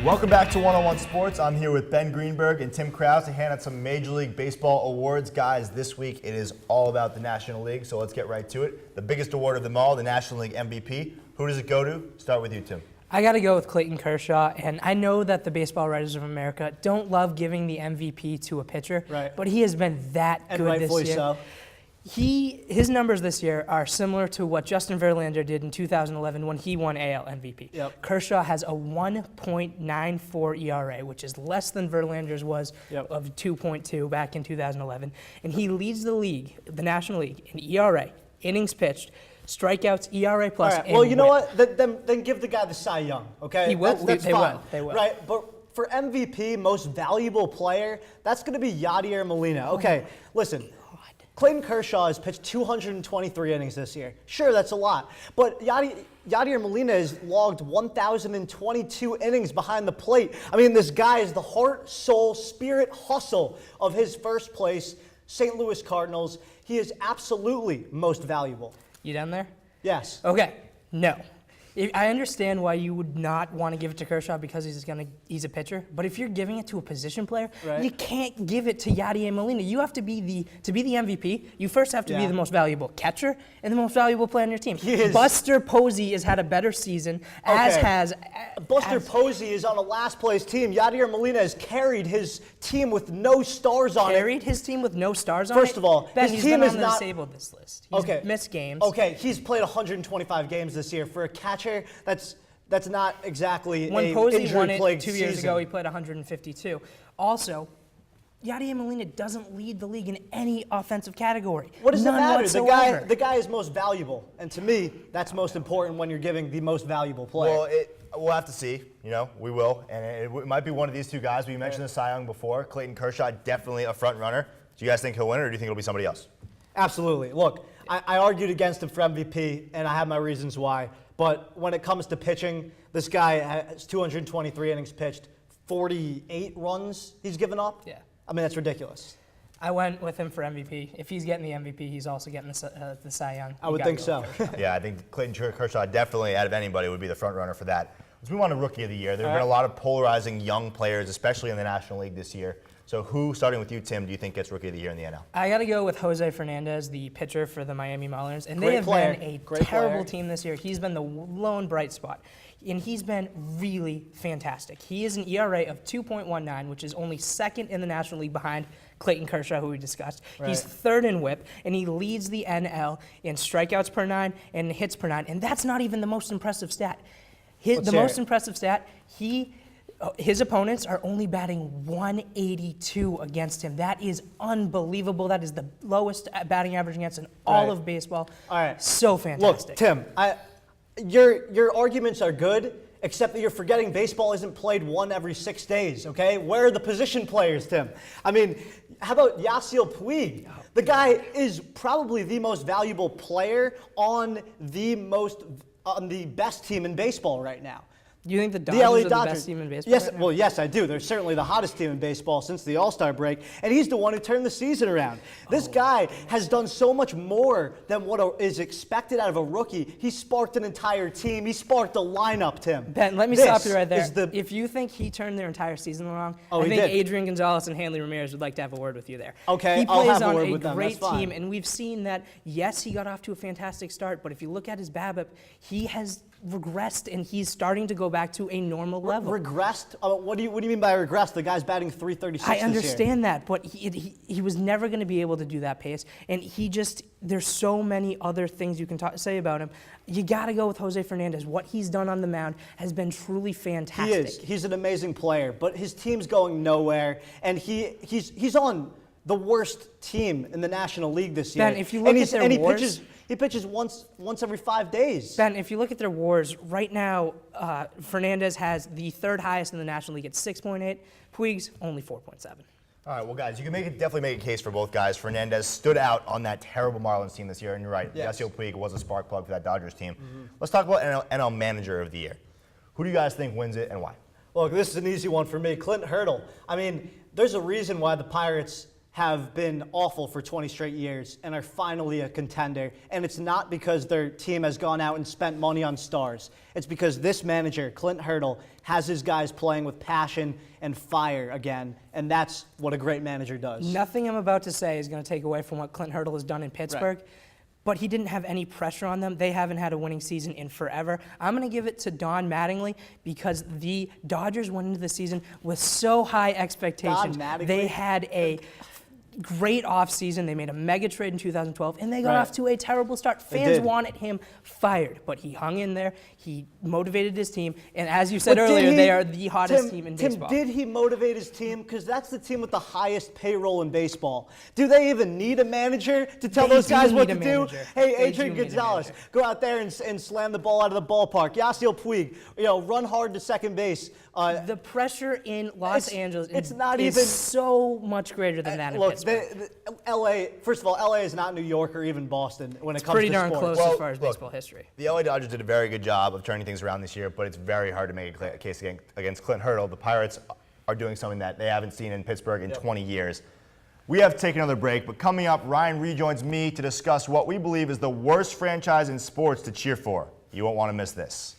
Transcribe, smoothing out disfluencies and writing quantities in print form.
Welcome back to One-on-One Sports. I'm here with Ben Greenberg and Tim Krause to hand out some Major League Baseball awards. Guys, this week it is all about the National League, so let's get right to it. The biggest award of them all, the National League MVP. Who does it go to? Start with you, Tim. I got to go with Clayton Kershaw, and I know that the Baseball Writers of America don't love giving the MVP to a pitcher, right, but he has been that good this year. And rightfully so. His numbers this year are similar to what Justin Verlander did in 2011 when he won AL MVP. Yep. Kershaw has a 1.94 ERA, which is less than Verlander's was of 2.2 back in 2011, and he leads the league, the National League, in ERA, innings pitched, strikeouts, ERA plus. All right. Well, you know what? Then give the guy the Cy Young, okay? He will. That's they fine. will. They will. Right, but for MVP, most valuable player, that's going to be Yadier Molina. Okay, listen. Clayton Kershaw has pitched 223 innings this year. Sure, that's a lot. But Yadier Molina has logged 1,022 innings behind the plate. I mean, this guy is the heart, soul, spirit, hustle of his first place, St. Louis Cardinals. He is absolutely most valuable. You down there? Yes. Okay. No. I understand why you would not want to give it to Kershaw because he's a pitcher. But if you're giving it to a position player, you can't give it to Yadier Molina. You have to be the MVP. You first have to be the most valuable catcher and the most valuable player on your team. Buster Posey has had a better season, as has Buster Posey is on a last place team. Yadier Molina has carried his team with no stars on it. Carried his team with no stars on it. First of all, Ben, his he's team been is on the disabled this list. He's missed games. Okay, he's played 125 games this year. For a catcher, that's not exactly when a Posey won it injury-plagued 2 years season. ago, he played 152. Also, Yadier Molina doesn't lead the league in any offensive category. What does None it matter? whatsoever. The guy is most valuable, and to me, that's most important when you're giving the most valuable player. Well, we'll have to see. You know, we will. And it might be one of these two guys. We mentioned the Cy Young before. Clayton Kershaw, definitely a front runner. Do you guys think he'll win, or do you think it'll be somebody else? Absolutely. Look, I argued against him for MVP, and I have my reasons why. But when it comes to pitching, this guy has 223 innings pitched, 48 runs he's given up. Yeah. I mean, that's ridiculous. I went with him for MVP. If he's getting the MVP, he's also getting the Cy Young. I would think so. Yeah, I think Clayton Kershaw definitely, out of anybody, would be the front runner for that. Let's move on to Rookie of the Year. There have been a lot of polarizing young players, especially in the National League this year. So who, starting with you, Tim, do you think gets Rookie of the Year in the NL? I got to go with Jose Fernandez, the pitcher for the Miami Marlins. And they have been a terrible team this year. He's been the lone bright spot. And he's been really fantastic. He is an ERA of 2.19, which is only second in the National League behind Clayton Kershaw, who we discussed. Right. He's third in WHIP, and he leads the NL in strikeouts per 9 and hits per 9. And that's not even the most impressive stat. The most impressive stat, his opponents are only batting 182 against him. That is unbelievable. That is the lowest batting average against in all of baseball. All right. So fantastic. Look, Tim, your arguments are good, except that you're forgetting baseball isn't played one every 6 days, okay? Where are the position players, Tim? I mean, how about Yasiel Puig? The guy is probably the most valuable player on the best team in baseball right now. Do you think the Dodgers are the best team in baseball? Yes, right now? well, yes, I do. They're certainly the hottest team in baseball since the All-Star break, and he's the one who turned the season around. This guy has done so much more than what is expected out of a rookie. He sparked an entire team. He sparked a lineup, Tim. Ben, let me stop you right there. If you think he turned their entire season around, I think Adrian Gonzalez and Hanley Ramirez would like to have a word with you there. Okay, he I'll plays have a on word a with them. great That's fine. team, and we've seen that, yes, he got off to a fantastic start, but if you look at his BABIP, he has regressed, and he's starting to go back to a normal level. Regressed? What do you mean by regressed? The guy's batting .336 I understand that, but he was never going to be able to do that pace, and there's so many other things you can say about him. You got to go with Jose Fernandez. What he's done on the mound has been truly fantastic. He is. He's an amazing player, but his team's going nowhere, and he's on the worst team in the National League this year. Ben, if you look at their WARs, he pitches once every 5 days. Ben, if you look at their WARs, right now, Fernandez has the third highest in the National League at 6.8. Puig's only 4.7. All right, well, guys, you can definitely make a case for both guys. Fernandez stood out on that terrible Marlins team this year, and you're right. Yes. Yasiel Puig was a spark plug for that Dodgers team. Let's talk about NL Manager of the Year. Who do you guys think wins it, and why? Look, this is an easy one for me. Clint Hurdle. I mean, there's a reason why the Pirates have been awful for 20 straight years and are finally a contender. And it's not because their team has gone out and spent money on stars. It's because this manager, Clint Hurdle, has his guys playing with passion and fire again. And that's what a great manager does. Nothing I'm about to say is going to take away from what Clint Hurdle has done in Pittsburgh. Right. But he didn't have any pressure on them. They haven't had a winning season in forever. I'm going to give it to Don Mattingly because the Dodgers went into the season with so high expectations. They had a great offseason. They made a mega trade in 2012, and they got off to a terrible start. Fans wanted him fired, but he hung in there. He motivated his team, and as you said earlier, they are the hottest team in baseball. Did he motivate his team? Because that's the team with the highest payroll in baseball. Do they even need a manager to tell those guys what to do? Hey, Adrian Gonzalez, go out there and slam the ball out of the ballpark. Yasiel Puig, run hard to second base. The pressure in Los Angeles is so much greater than that in Pittsburgh. LA, first of all, LA is not New York or even Boston when it comes to pretty darn sports. close as far as baseball history. The LA Dodgers did a very good job of turning things around this year, but it's very hard to make a case against Clint Hurdle. The Pirates are doing something that they haven't seen in Pittsburgh in 20 years. We have to take another break, but coming up, Ryan rejoins me to discuss what we believe is the worst franchise in sports to cheer for. You won't want to miss this.